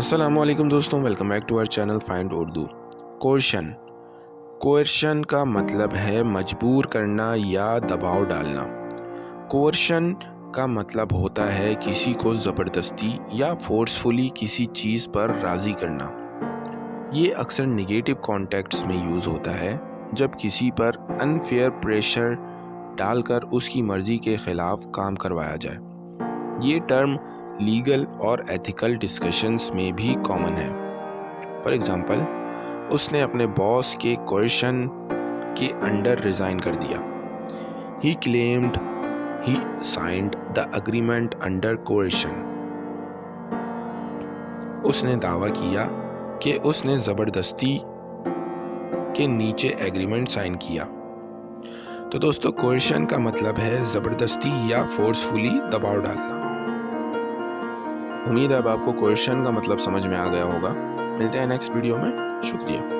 अस्सलामुअलैकुम दोस्तों, welcome back to our channel find Urdu. Coercion coercion का मतलब है मजबूर करना या दबाव डालना। कोर्शन का मतलब होता है किसी को ज़बरदस्ती या फोर्सफुली किसी चीज़ पर राज़ी करना। ये अक्सर नेगेटिव कॉन्टेक्ट्स में यूज़ होता है जब किसी पर अनफेयर प्रेशर डालकर उसकी मर्ज़ी के ख़िलाफ़ काम करवाया जाए। ये टर्म लीगल और एथिकल डिस्कशंस में भी कॉमन है। फॉर एग्ज़ाम्पल, उसने अपने बॉस के कोर्शन के अंडर रिज़ाइन कर दिया। He claimed he signed the agreement under coercion. उसने दावा किया कि उसने ज़बरदस्ती के नीचे एग्रीमेंट साइन किया। तो दोस्तों, कोर्शन का मतलब है ज़बरदस्ती या फोर्सफुली दबाव डालना। उम्मीद है अब आपको कोर्शन का मतलब समझ में आ गया होगा। मिलते हैं नेक्स्ट वीडियो में। शुक्रिया।